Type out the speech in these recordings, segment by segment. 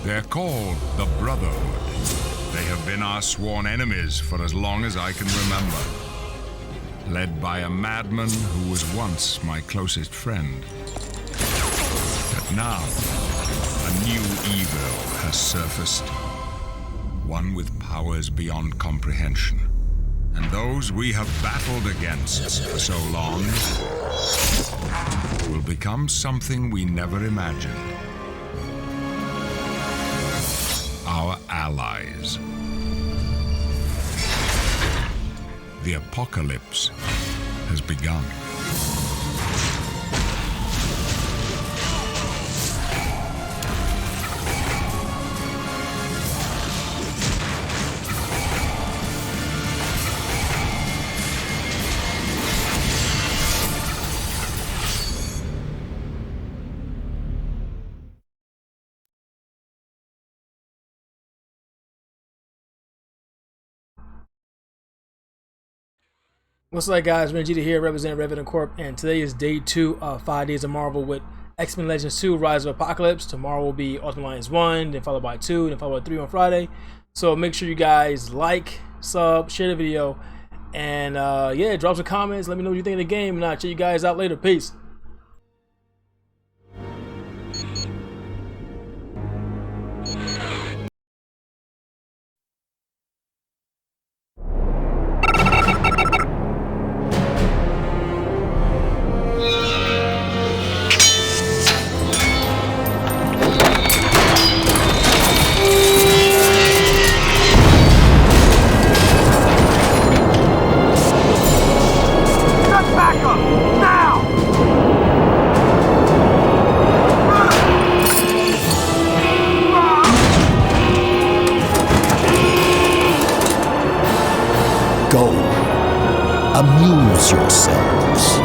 They're called the Brotherhood. They have been our sworn enemies for as long as I can remember. Led by a madman who was once my closest friend. But now, a new evil has surfaced. One with powers beyond comprehension. And those we have battled against for so long will become something we never imagined. Our allies. The apocalypse has begun. What's up, guys? Magneto here, representing Venom Corp, and today is day 2 of 5 Days of Marvel with X-Men Legends 2 Rise of Apocalypse. Tomorrow will be Ultimate Alliance 1, then followed by 2, then followed by 3 on Friday. So make sure you guys like, sub, share the video, and yeah, drop some comments. Let me know what you think of the game, and I'll check you guys out later. Peace. Go. Amuse yourselves.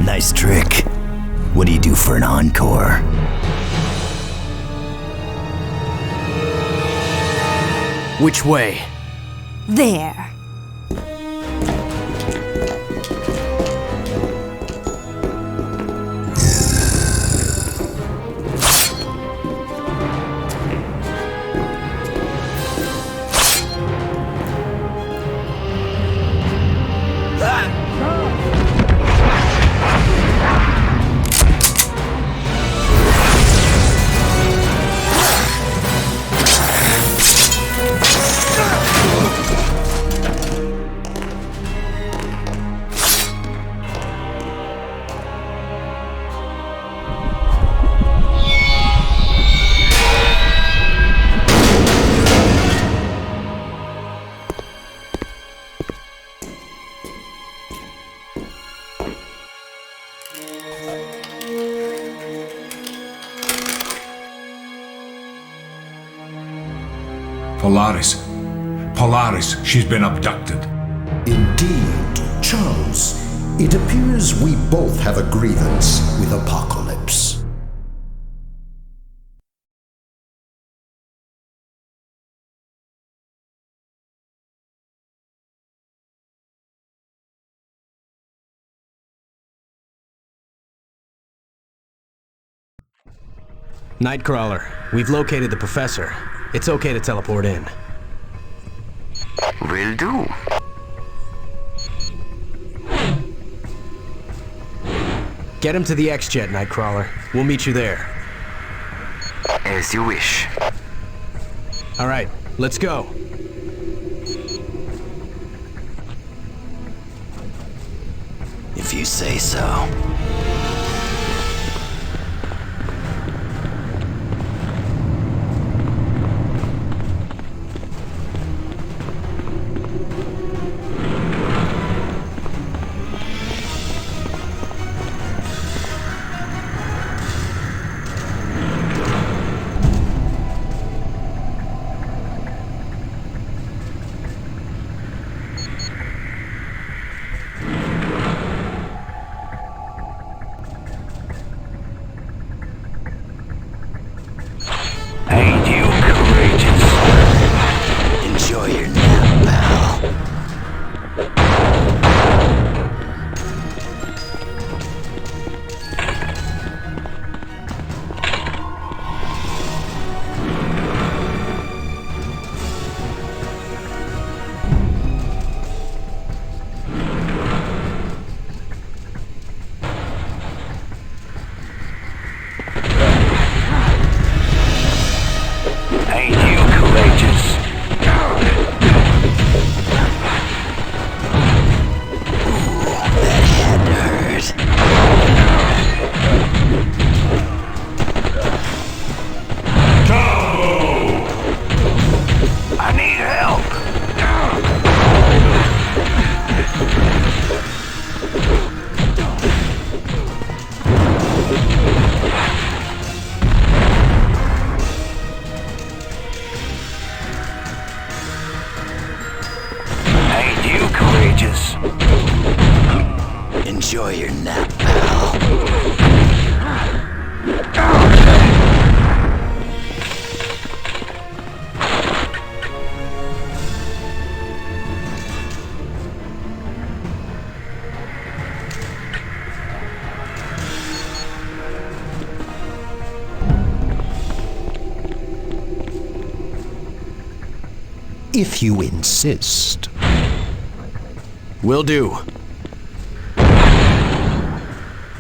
Nice trick. What do you do for an encore? Which way? There. Polaris, she's been abducted. Indeed, Charles. It appears we both have a grievance with Apocalypse. Nightcrawler, we've located the Professor. It's okay to teleport in. Will do. Get him to the X-Jet, Nightcrawler. We'll meet you there. As you wish. All right, let's go. If you say so. Enjoy your nap, pal. If you insist. Will do.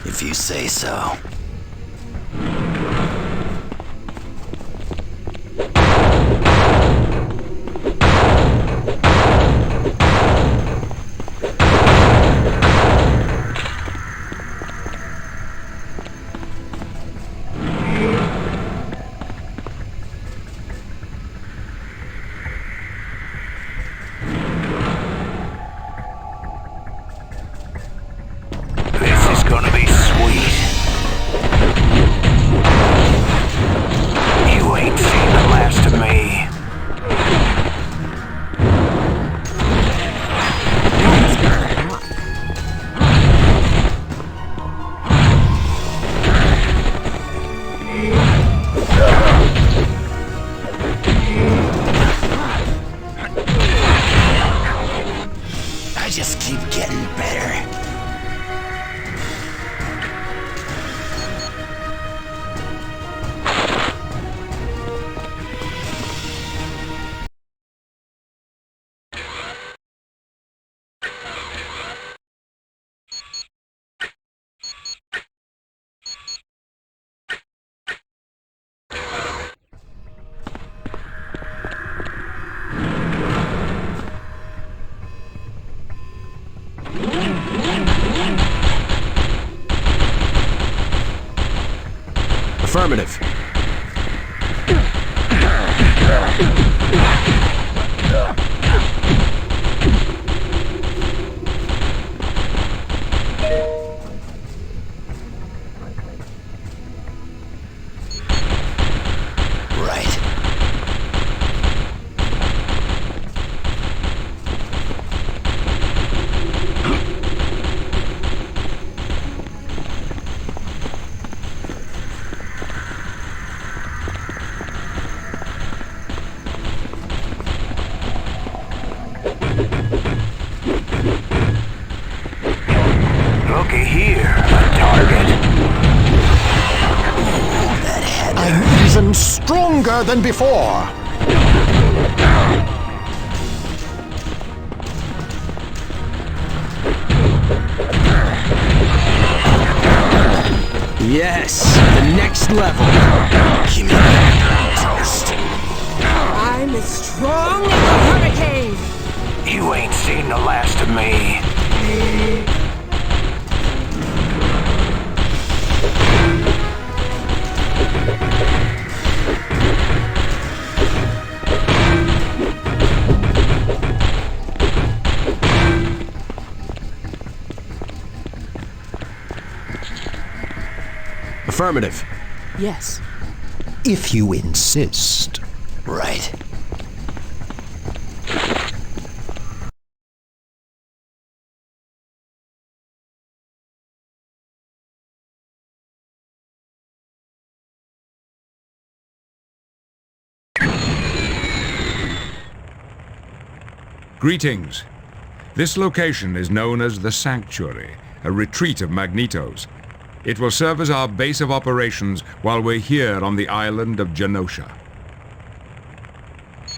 If you say so. This is gonna be sweet. You ain't seen the last of me. I just keep getting better. Affirmative. Right. Looky here, a target. That head. I'm even stronger than before. Yes, the next level. Give me that toast. I'm as strong as a hurricane. You ain't seen the last of me. Affirmative. Yes. If you insist. Right. Greetings. This location is known as the Sanctuary, a retreat of Magneto's. It will serve as our base of operations while we're here on the island of Genosha.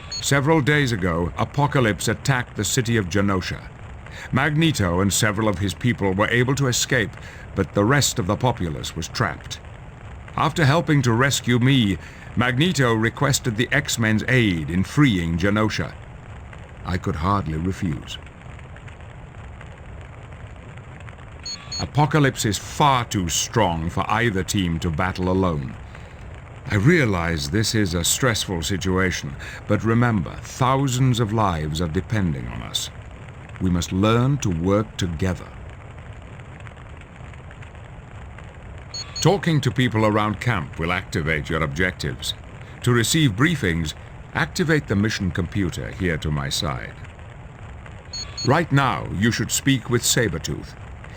Several days ago, Apocalypse attacked the city of Genosha. Magneto and several of his people were able to escape, but the rest of the populace was trapped. After helping to rescue me, Magneto requested the X-Men's aid in freeing Genosha. I could hardly refuse. Apocalypse is far too strong for either team to battle alone. I realize this is a stressful situation, but remember, thousands of lives are depending on us. We must learn to work together. Talking to people around camp will activate your objectives. To receive briefings, activate the mission computer here to my side. Right now, you should speak with Sabretooth.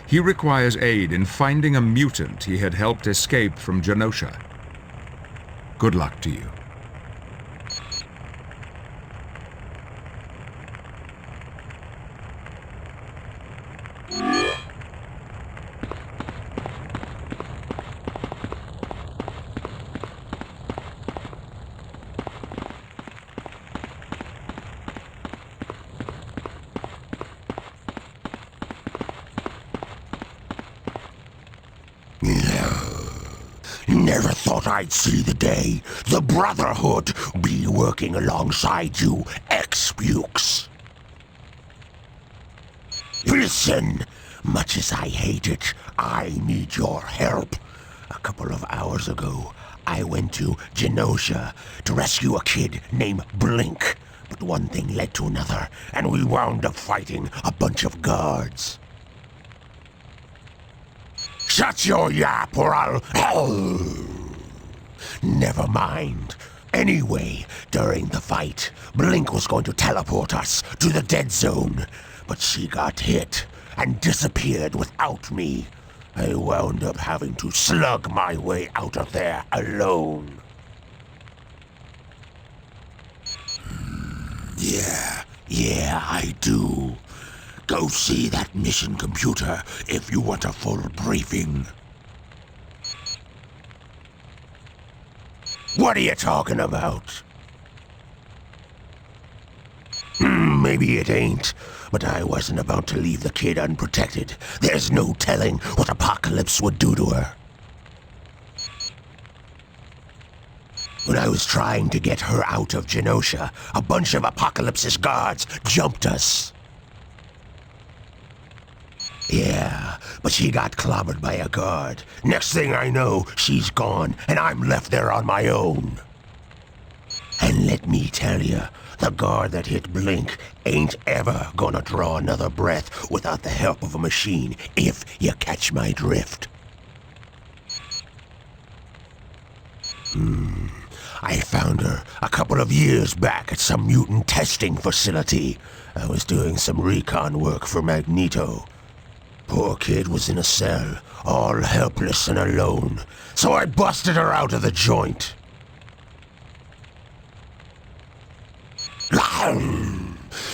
He requires aid in finding a mutant he had helped escape from Genosha. Good luck to you. Never thought I'd see the day the Brotherhood be working alongside you, ex-pukes. Listen, much as I hate it, I need your help. A couple of hours ago, I went to Genosha to rescue a kid named Blink. But one thing led to another, and we wound up fighting a bunch of guards. Shut your yap or I'll... Never mind. Anyway, during the fight, Blink was going to teleport us to the dead zone, but she got hit and disappeared without me. I wound up having to slug my way out of there alone. Yeah, I do. Go see that mission computer if you want a full briefing. What are you talking about? Maybe it ain't, but I wasn't about to leave the kid unprotected. There's no telling what Apocalypse would do to her. When I was trying to get her out of Genosha, a bunch of Apocalypse's guards jumped us. Yeah, but she got clobbered by a guard. Next thing I know, she's gone, and I'm left there on my own. And let me tell you, the guard that hit Blink ain't ever gonna draw another breath without the help of a machine, if you catch my drift. I found her a couple of years back at some mutant testing facility. I was doing some recon work for Magneto. Poor kid was in a cell, all helpless and alone, so I busted her out of the joint.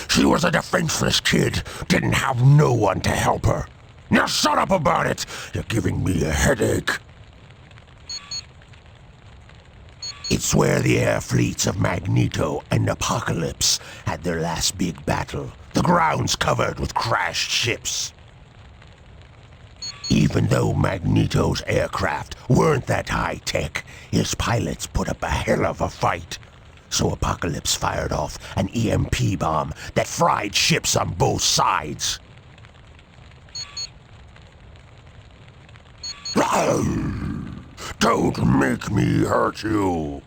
She was a defenseless kid, didn't have no one to help her. Now shut up about it! You're giving me a headache. It's where the air fleets of Magneto and Apocalypse had their last big battle. The ground's covered with crashed ships. Even though Magneto's aircraft weren't that high-tech, his pilots put up a hell of a fight. So Apocalypse fired off an EMP bomb that fried ships on both sides. Don't make me hurt you.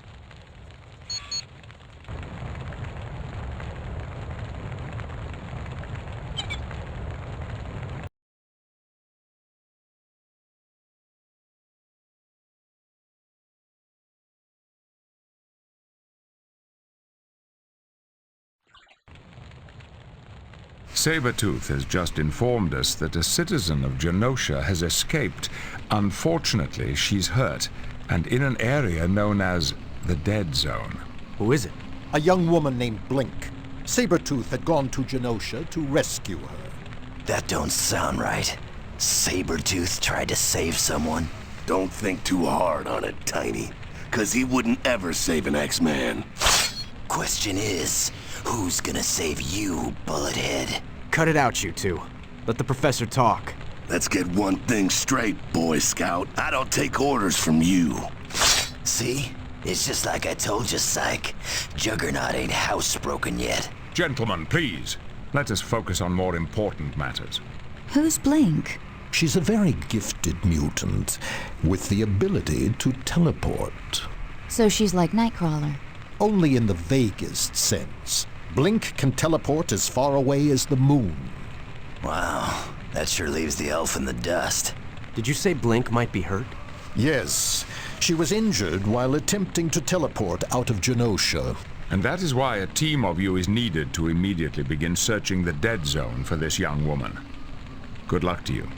Sabretooth has just informed us that a citizen of Genosha has escaped. Unfortunately, she's hurt, and in an area known as the Dead Zone. Who is it? A young woman named Blink. Sabretooth had gone to Genosha to rescue her. That don't sound right. Sabretooth tried to save someone. Don't think too hard on it, Tiny, 'cause he wouldn't ever save an X-Man. Question is, who's gonna save you, Bullethead? Cut it out, you two. Let the professor talk. Let's get one thing straight, Boy Scout. I don't take orders from you. See? It's just like I told you, Psych. Juggernaut ain't housebroken yet. Gentlemen, please, let us focus on more important matters. Who's Blink? She's a very gifted mutant with the ability to teleport. So she's like Nightcrawler. Only in the vaguest sense. Blink can teleport as far away as the moon. Wow, that sure leaves the elf in the dust. Did you say Blink might be hurt? Yes, she was injured while attempting to teleport out of Genosha. And that is why a team of you is needed to immediately begin searching the Dead Zone for this young woman. Good luck to you.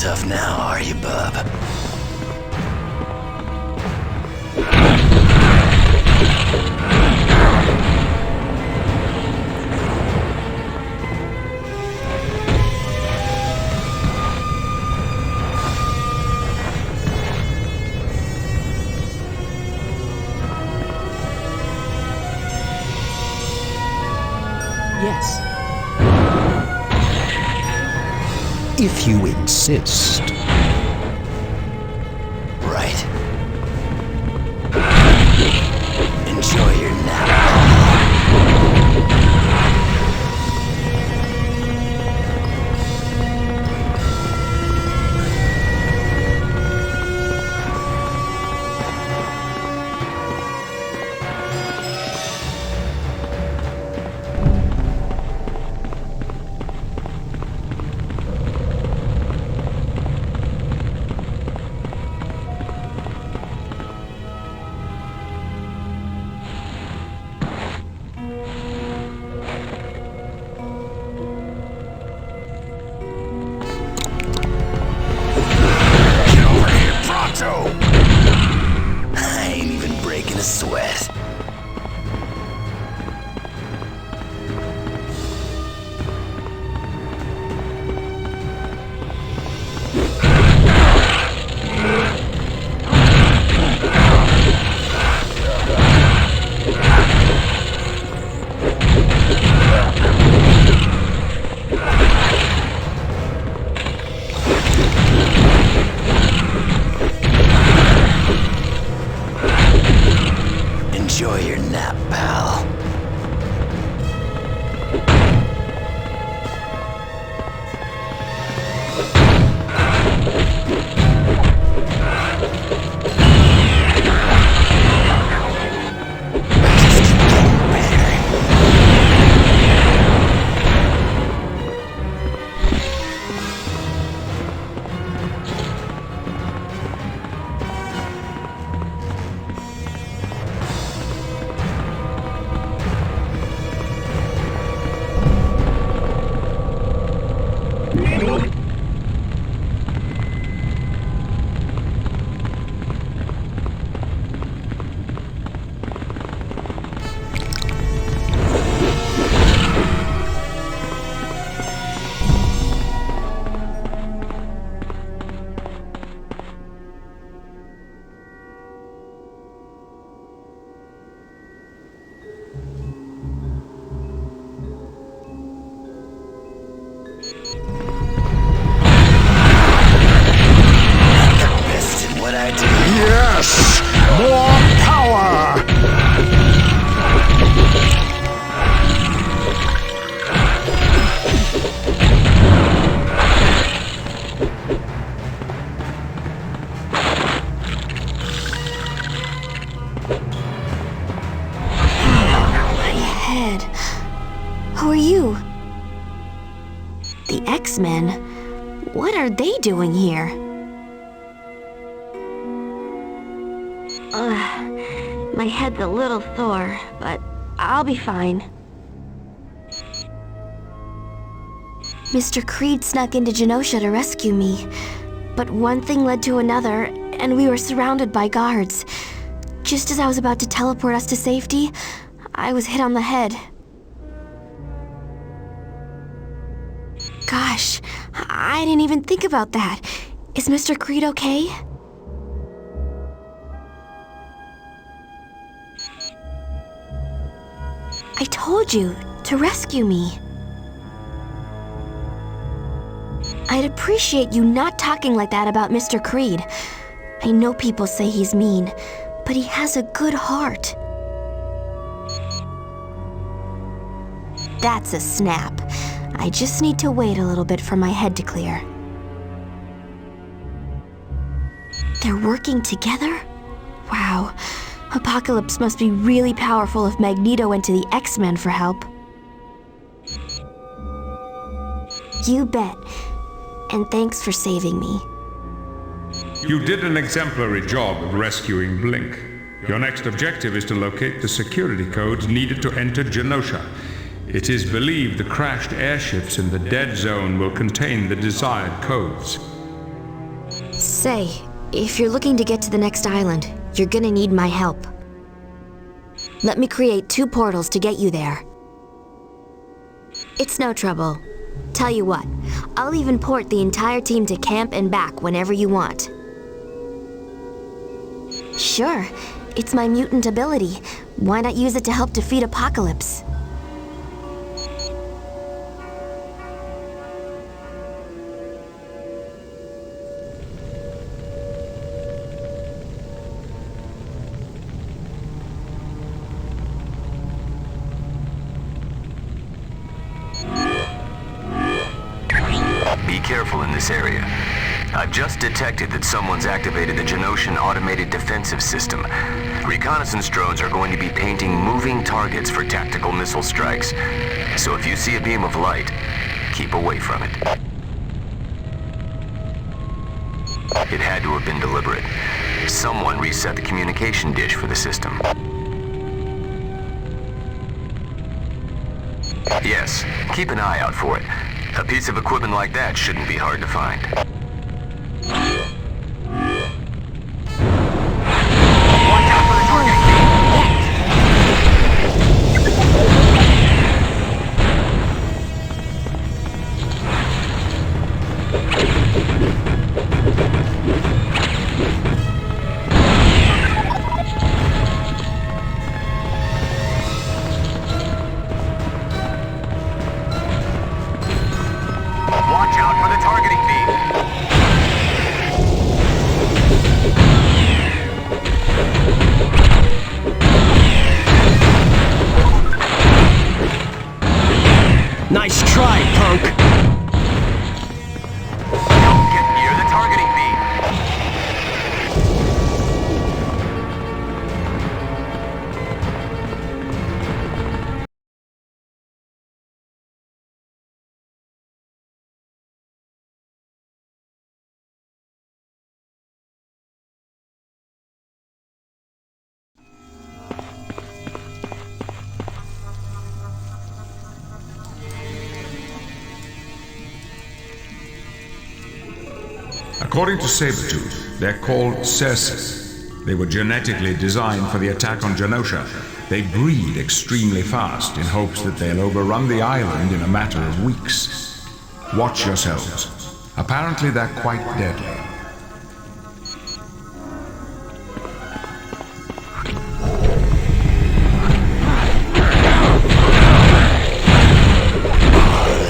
tough now, are you, bub? Yes. If you insist. Right. Enjoy your nap. I ain't even breaking a sweat. Enjoy your nap, pal. Yes! More power! My head. Who are you? The X-Men? What are they doing here? My head's a little sore, but I'll be fine. Mr. Creed snuck into Genosha to rescue me, but one thing led to another, and we were surrounded by guards. Just as I was about to teleport us to safety, I was hit on the head. Gosh, I didn't even think about that. Is Mr. Creed okay? I told you to rescue me. I'd appreciate you not talking like that about Mr. Creed. I know people say he's mean, but he has a good heart. That's a snap. I just need to wait a little bit for my head to clear. They're working together? Wow. Apocalypse must be really powerful if Magneto went to the X-Men for help. You bet. And thanks for saving me. You did an exemplary job of rescuing Blink. Your next objective is to locate the security codes needed to enter Genosha. It is believed the crashed airships in the dead zone will contain the desired codes. Say, if you're looking to get to the next island, you're gonna need my help. Let me create 2 portals to get you there. It's no trouble. Tell you what, I'll even port the entire team to camp and back whenever you want. Sure, it's my mutant ability. Why not use it to help defeat Apocalypse? Be careful in this area. I've just detected that someone's activated the Genoshan automated defensive system. Reconnaissance drones are going to be painting moving targets for tactical missile strikes. So if you see a beam of light, keep away from it. It had to have been deliberate. Someone reset the communication dish for the system. Yes, keep an eye out for it. A piece of equipment like that shouldn't be hard to find. Watch out for the targeting Watch out for the targeting beam. Nice try, punk! Don't get near the targeting beam. According to Sabretooth, they're called cerces. They were genetically designed for the attack on Genosha. They breed extremely fast in hopes that they'll overrun the island in a matter of weeks. Watch yourselves. Apparently they're quite deadly.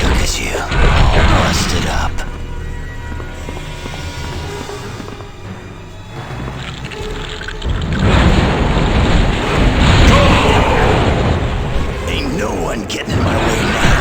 Look at you, all busted up. Ain't no one getting in my way now.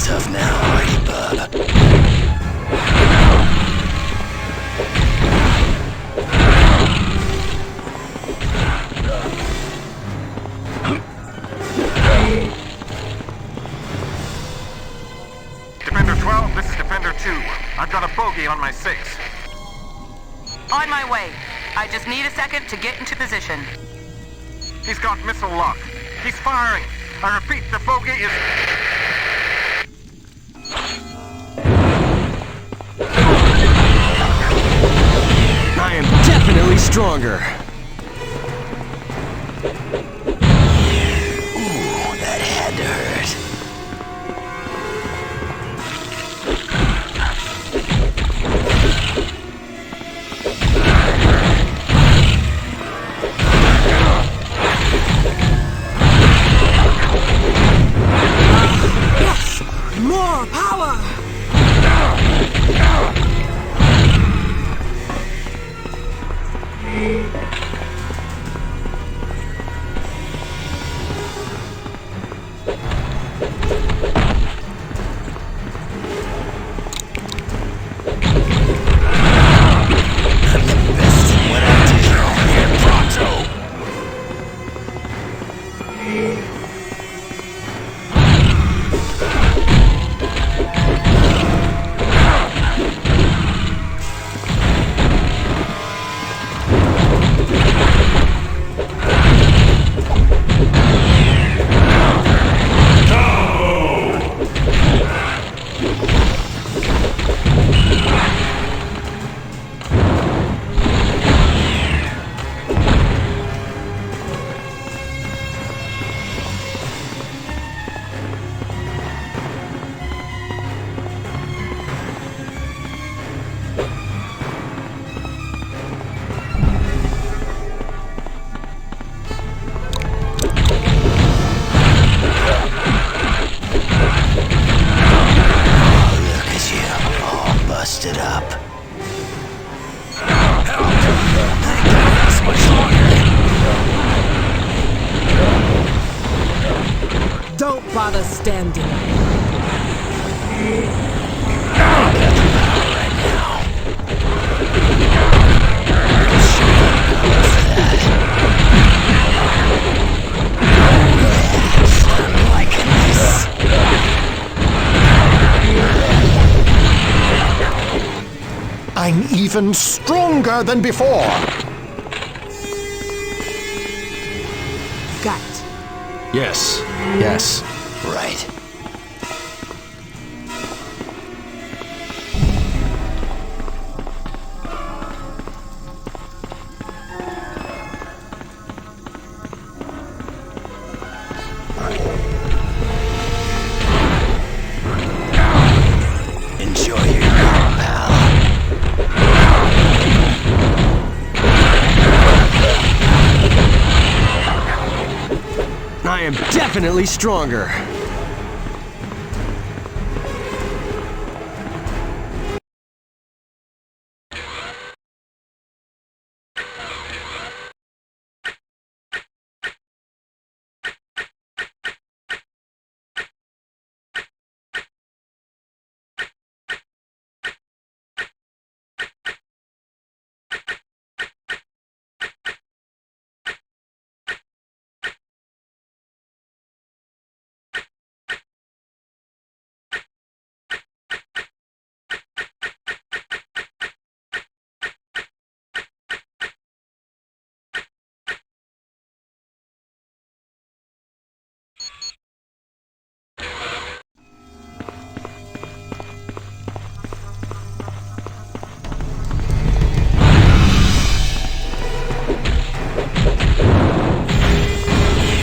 Tough now, are you, bub? Defender 12, this is Defender 2. I've got a bogey on my 6. On my way. I just need a second to get into position. He's got missile lock. He's firing. I repeat, the bogey is... I am definitely stronger. Ooh, that had to hurt. Yes! Don't bother standing. I'm even stronger than before. Got it. Yes. Yes. Right. Enjoy your power, pal. I am definitely stronger.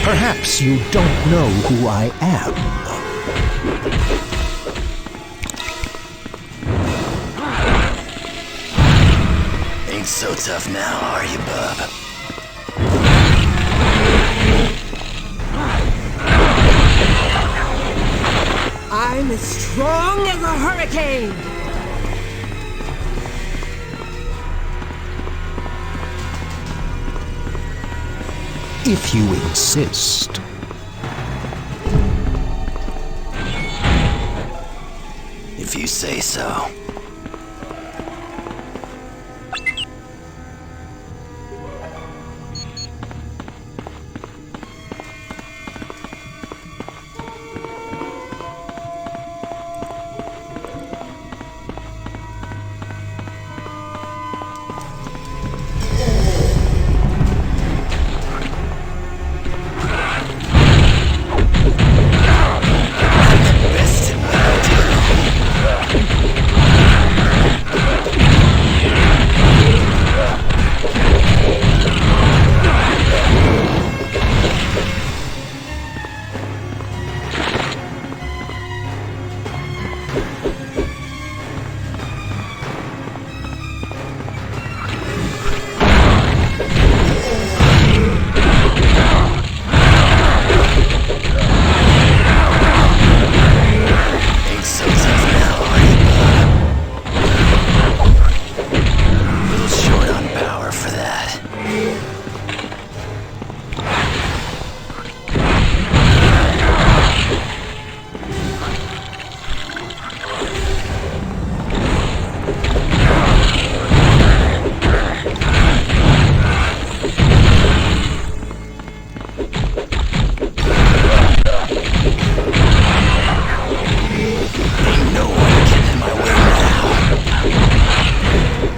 Perhaps you don't know who I am. Ain't so tough now, are you, bub? I'm as strong as a hurricane. If you insist. If you say so.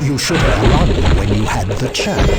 You should have run when you had the chance.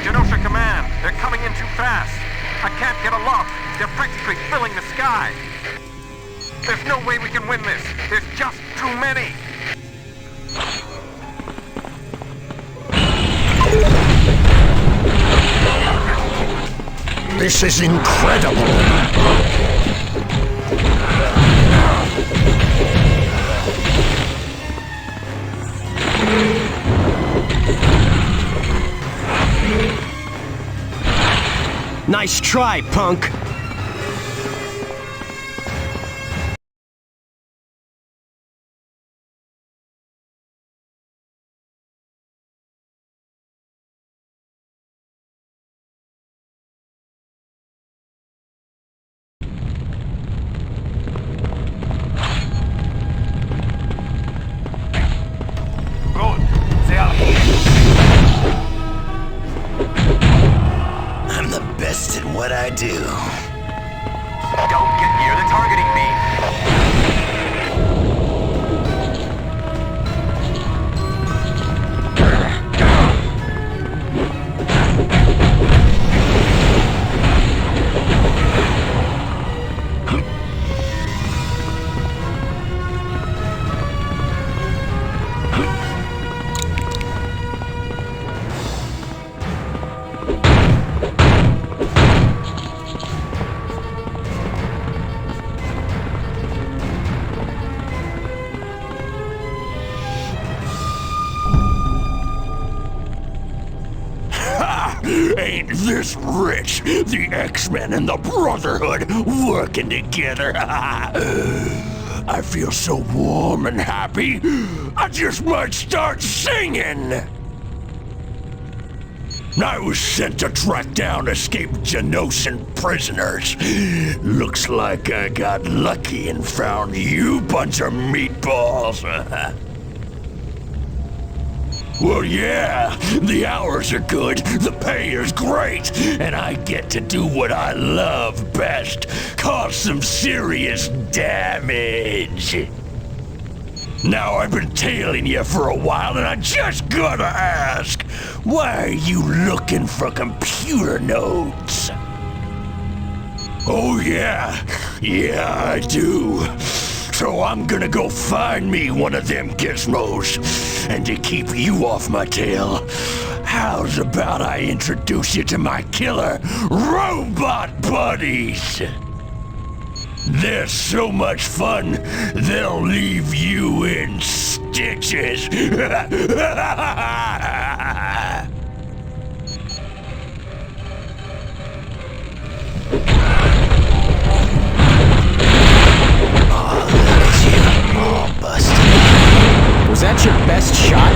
Genosha Command, they're coming in too fast. I can't get a lock. They're practically filling the sky. There's no way we can win this. There's just too many. This is incredible. Nice try, punk. I'm the best at what I do. Don't get near the targeting beam. Ain't this rich? The X-Men and the Brotherhood working together. I feel so warm and happy, I just might start singing. I was sent to track down escaped Genoshan prisoners. Looks like I got lucky and found you bunch of meatballs. Well, yeah, the hours are good, the pay is great, and I get to do what I love best, cause some serious damage. Now, I've been tailing you for a while, and I just gotta ask, why are you looking for computer nodes? Oh, yeah, I do. So I'm gonna go find me one of them gizmos. And to keep you off my tail, how's about I introduce you to my killer robot buddies? They're so much fun, they'll leave you in stitches. Was that your best shot?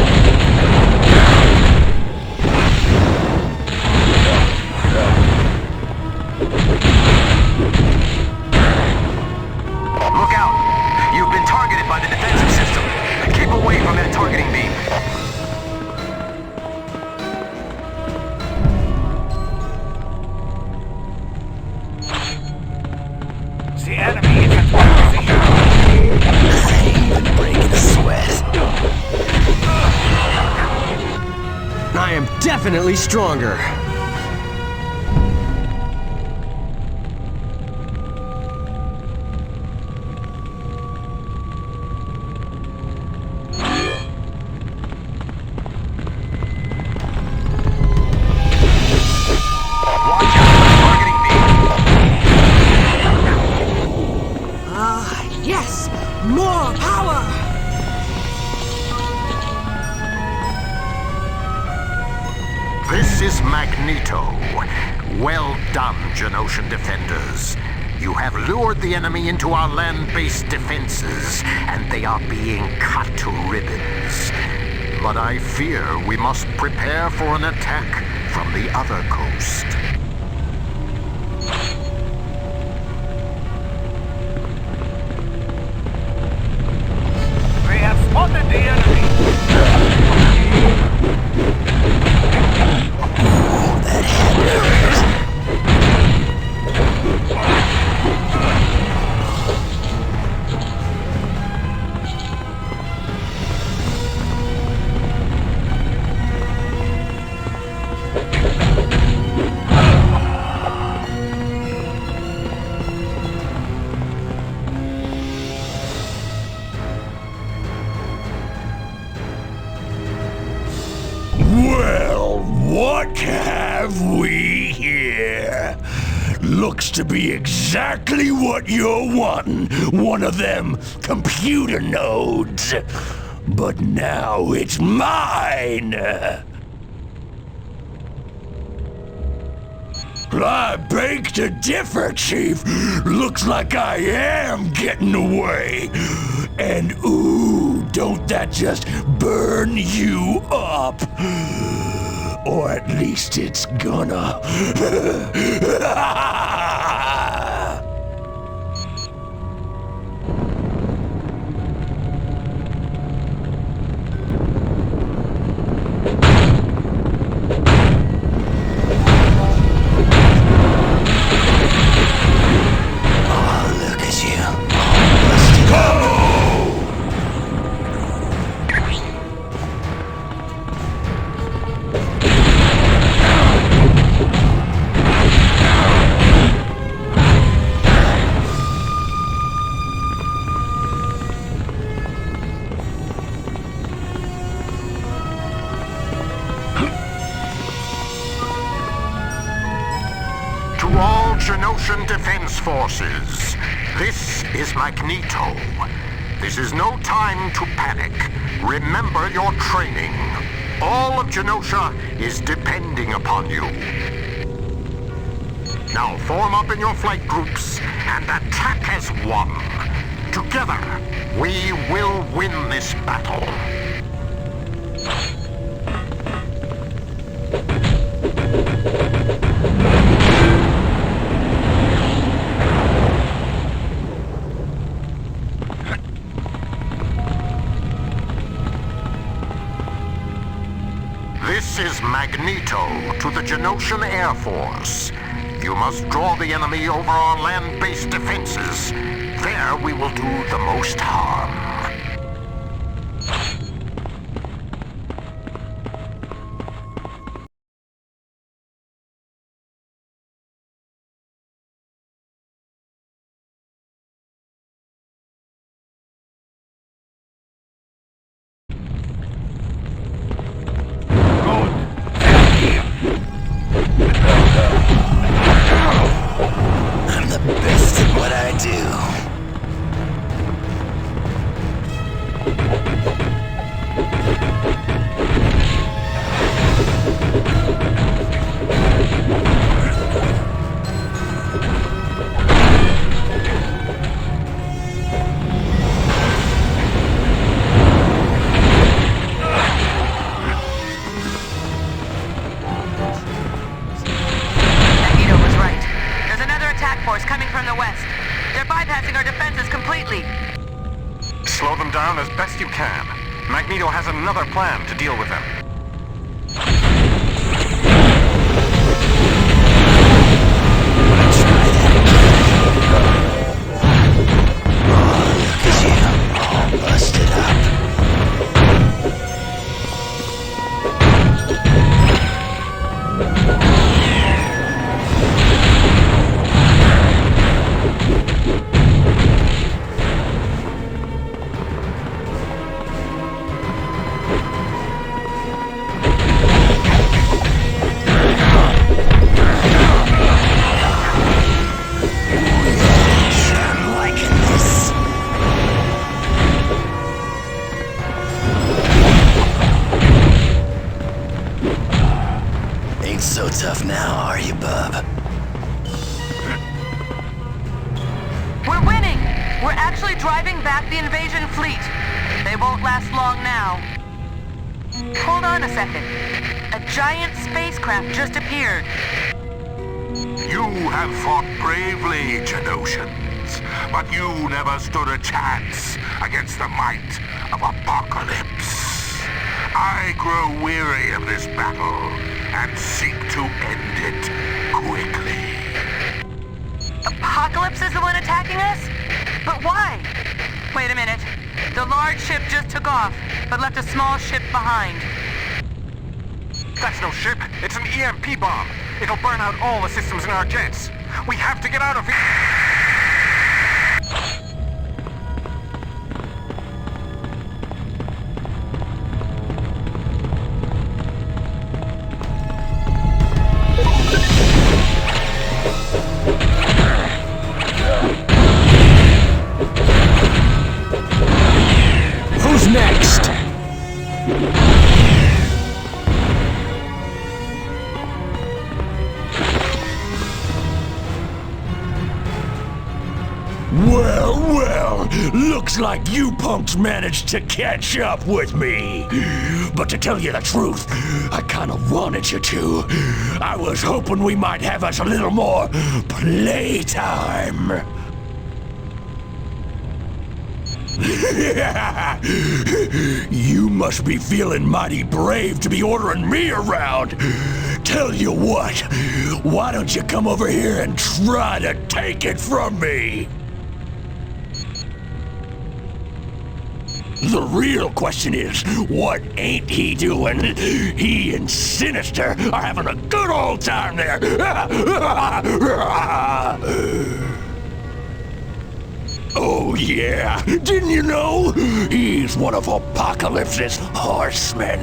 Look out! You've been targeted by the defensive system. Keep away from that targeting beam. The enemy is at one position. Bring definitely stronger. Yes! More power! This is Magneto. Well done, Genoshan defenders. You have lured the enemy into our land-based defenses, and they are being cut to ribbons. But I fear we must prepare for an attack from the other coast. They have spotted the enemy! Well, what have we here? Looks to be exactly what you're wanting. One of them computer nodes. But now it's mine. I beg to differ, Chief. Looks like I am getting away. And ooh, don't that just burn you up? Or at least it's gonna. Genoshan Defense Forces. This is Magneto. This is no time to panic. Remember your training. All of Genosha is depending upon you. Now form up in your flight groups and attack as one. Together, we will win this battle. This is Magneto to the Genoshan Air Force. You must draw the enemy over our land-based defenses. There we will do the most harm. I'm the best at what I do. Slow them down as best you can. Magneto has another plan to deal with them. Look at you, all busted up. back the invasion fleet. They won't last long now. Hold on a second. A giant spacecraft just appeared. You have fought bravely, Genoshans, but you never stood a chance against the might of Apocalypse. I grow weary of this battle and seek to end it quickly. Apocalypse is the one attacking us? But why? Wait a minute. The large ship just took off, but left a small ship behind. That's no ship. It's an EMP bomb. It'll burn out all the systems in our jets. We have to get out of here. Who's next? Well, looks like you punks managed to catch up with me. But to tell you the truth, I kinda wanted you to. I was hoping we might have us a little more playtime. You must be feeling mighty brave to be ordering me around. Tell you what, why don't you come over here and try to take it from me? The real question is, what ain't he doing? He and Sinister are having a good old time there. Oh yeah, didn't you know? He's one of Apocalypse's horsemen.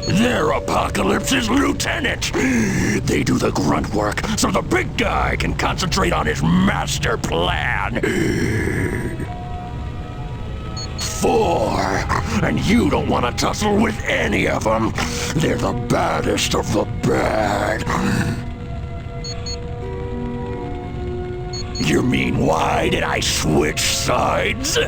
They're Apocalypse's lieutenants. They do the grunt work so the big guy can concentrate on his master plan. 4, and you don't want to tussle with any of them. They're the baddest of the bad. You mean, why did I switch sides?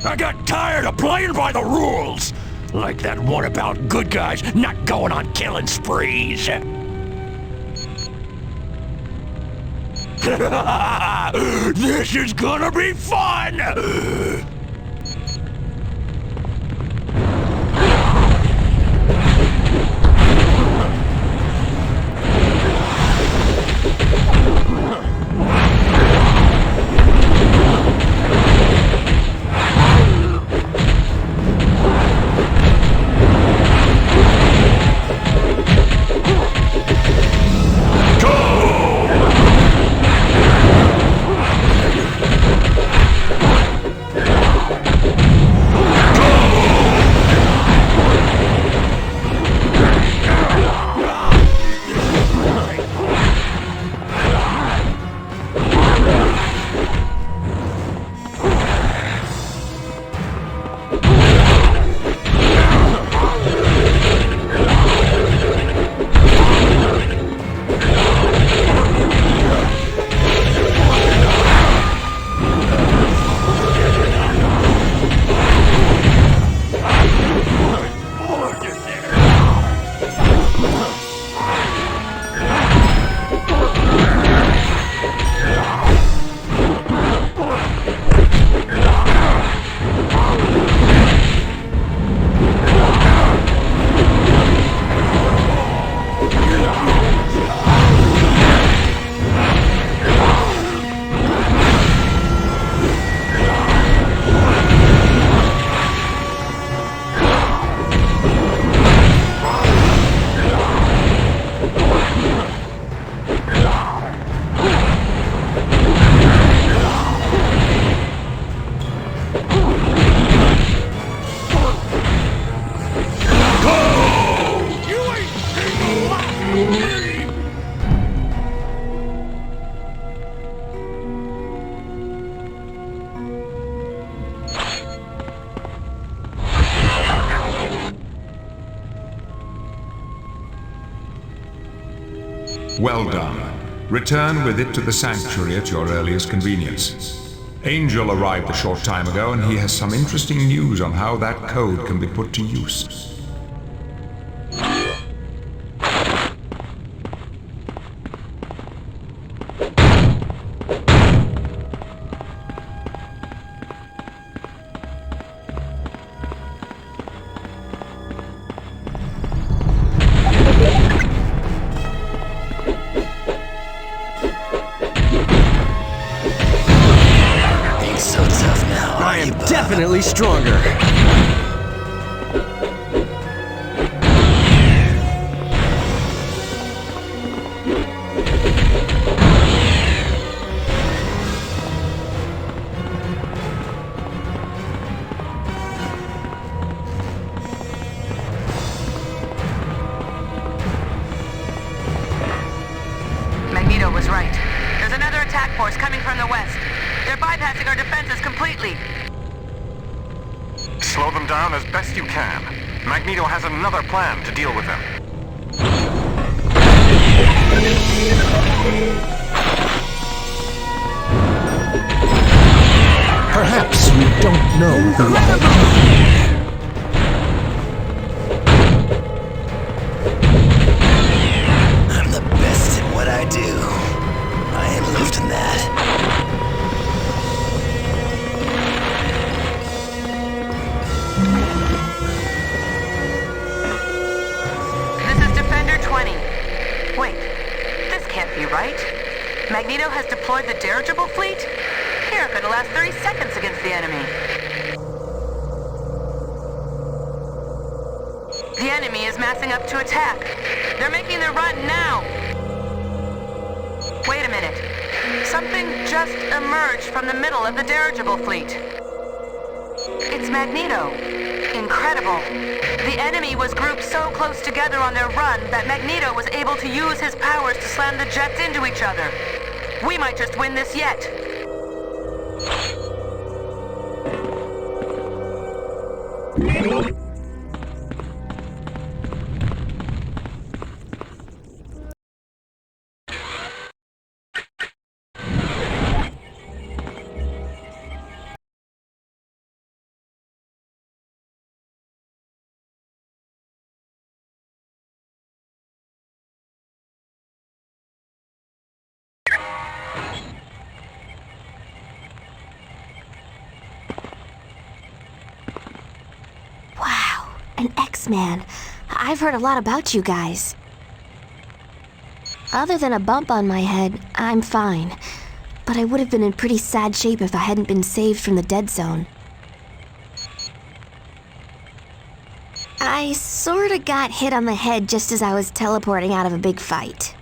I got tired of playing by the rules! Like that one about good guys not going on killing sprees. This is gonna be fun! Well done. Return with it to the sanctuary at your earliest convenience. Angel arrived a short time ago, and he has some interesting news on how that code can be put to use. Definitely stronger. Magneto was right. There's another attack force coming from the west. They're bypassing our defenses completely. Slow them down as best you can. Magneto has another plan to deal with them. Perhaps you don't know who I am. I'm the best at what I do. I ain't lifting that. Wait, this can't be right. Magneto has deployed the dirigible fleet? Here, could last 30 seconds against the enemy. The enemy is massing up to attack. They're making their run now. Wait a minute. Something just emerged from the middle of the dirigible fleet. It's Magneto. Incredible. The enemy was grouped so close together on their run that Magneto was able to use his powers to slam the jets into each other. We might just win this yet. An X-Man. I've heard a lot about you guys. Other than a bump on my head, I'm fine. But I would have been in pretty sad shape if I hadn't been saved from the dead zone. I sorta got hit on the head just as I was teleporting out of a big fight.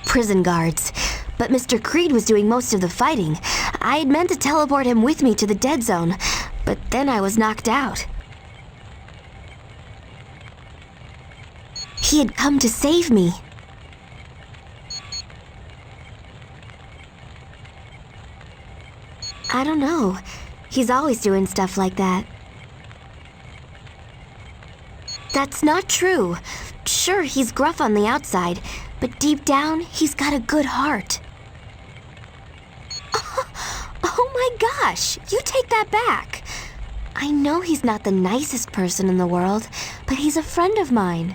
Prison guards. But Mr. Creed was doing most of the fighting. I had meant to teleport him with me to the dead zone, but then I was knocked out. He had come to save me. I don't know. He's always doing stuff like that. That's not true. Sure, he's gruff on the outside, but deep down, he's got a good heart. Oh my gosh, you take that back. I know he's not the nicest person in the world, but he's a friend of mine.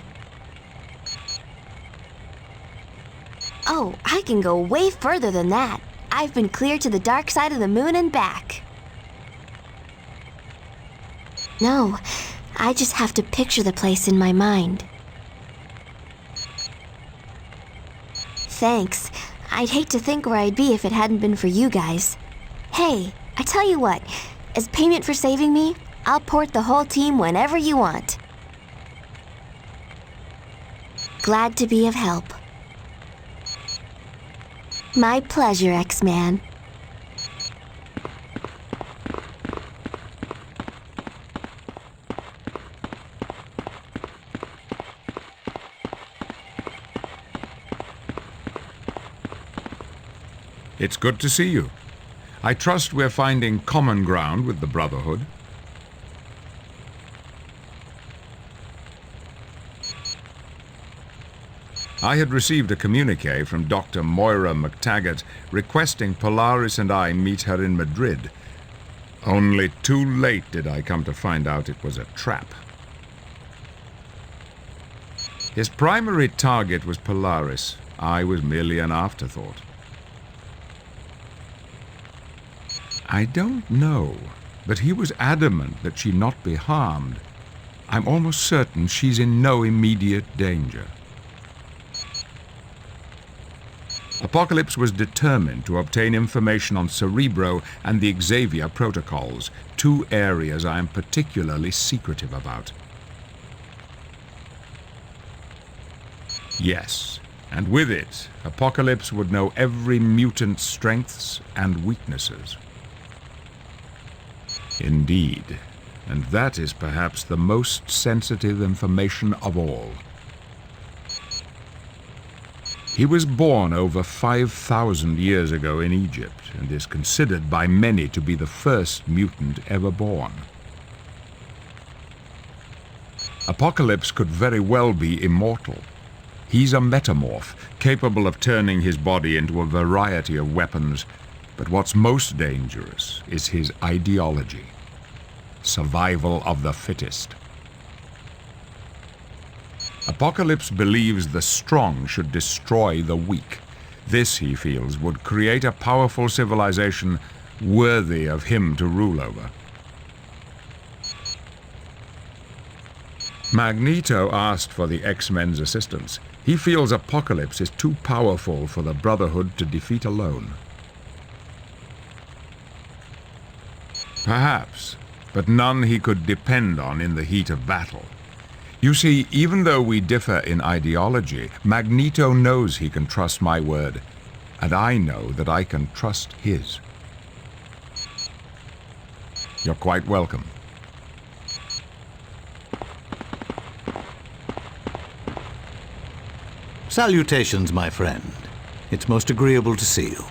Oh, I can go way further than that. I've been clear to the dark side of the moon and back. No, I just have to picture the place in my mind. Thanks. I'd hate to think where I'd be if it hadn't been for you guys. Hey, I tell you what, as payment for saving me, I'll port the whole team whenever you want. Glad to be of help. My pleasure, X-Man. It's good to see you. I trust we're finding common ground with the Brotherhood. I had received a communique from Dr. Moira McTaggart requesting Polaris and I meet her in Madrid. Only too late did I come to find out it was a trap. His primary target was Polaris. I was merely an afterthought. I don't know, but he was adamant that she not be harmed. I'm almost certain she's in no immediate danger. Apocalypse was determined to obtain information on Cerebro and the Xavier protocols, two areas I am particularly secretive about. Yes, and with it, Apocalypse would know every mutant's strengths and weaknesses. Indeed, and that is perhaps the most sensitive information of all. He was born over 5,000 years ago in Egypt and is considered by many to be the first mutant ever born. Apocalypse could very well be immortal. He's a metamorph, capable of turning his body into a variety of weapons, but what's most dangerous is his ideology. Survival of the fittest. Apocalypse believes the strong should destroy the weak. This, he feels, would create a powerful civilization worthy of him to rule over. Magneto asked for the X-Men's assistance. He feels Apocalypse is too powerful for the Brotherhood to defeat alone. Perhaps, but none he could depend on in the heat of battle. You see, even though we differ in ideology, Magneto knows he can trust my word, and I know that I can trust his. You're quite welcome. Salutations, my friend. It's most agreeable to see you.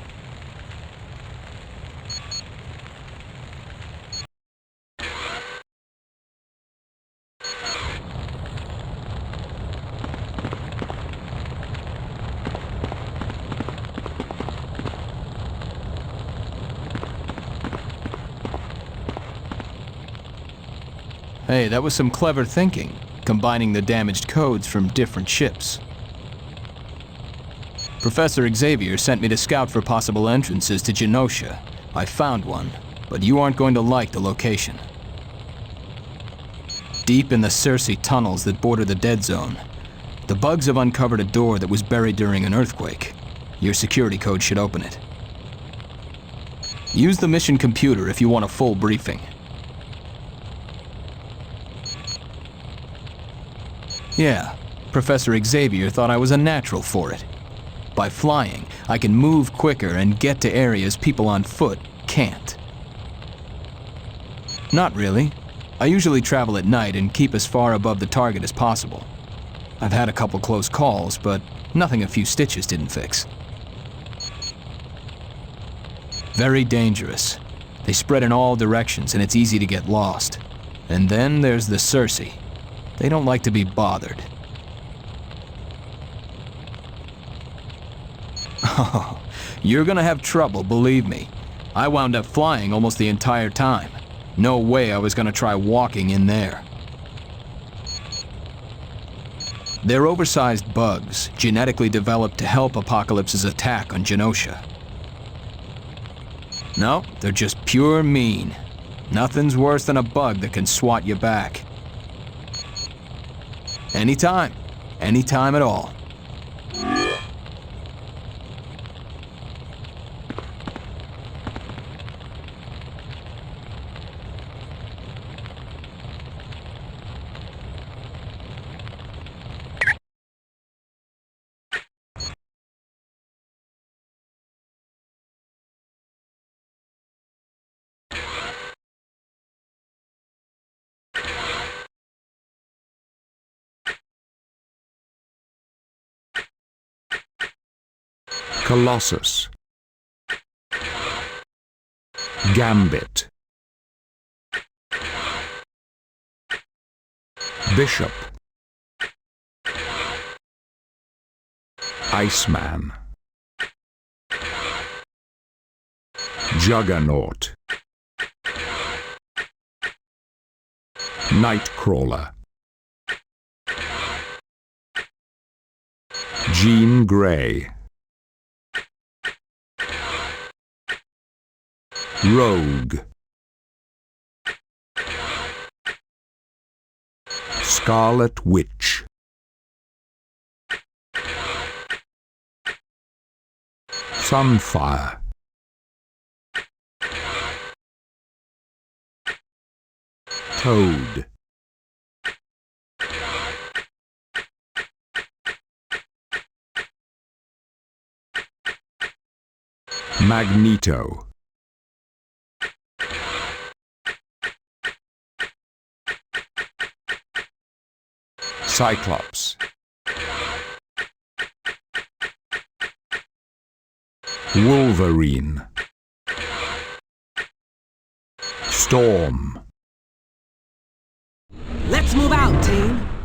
Hey, that was some clever thinking, combining the damaged codes from different ships. Professor Xavier sent me to scout for possible entrances to Genosha. I found one, but you aren't going to like the location. Deep in the Circe tunnels that border the dead zone, the bugs have uncovered a door that was buried during an earthquake. Your security code should open it. Use the mission computer if you want a full briefing. Yeah, Professor Xavier thought I was a natural for it. By flying, I can move quicker and get to areas people on foot can't. Not really. I usually travel at night and keep as far above the target as possible. I've had a couple close calls, but nothing a few stitches didn't fix. Very dangerous. They spread in all directions and it's easy to get lost. And then there's the Circe. They don't like to be bothered. Oh, you're gonna have trouble, believe me. I wound up flying almost the entire time. No way I was gonna try walking in there. They're oversized bugs, genetically developed to help Apocalypse's attack on Genosha. No, they're just pure mean. Nothing's worse than a bug that can swat you back. Anytime. Anytime at all. Colossus, Gambit, Bishop, Iceman. Juggernaut. Nightcrawler. Jean Grey. Rogue. Scarlet Witch. Sunfire. Toad. Magneto. Cyclops. Wolverine. Storm. Let's move out, team.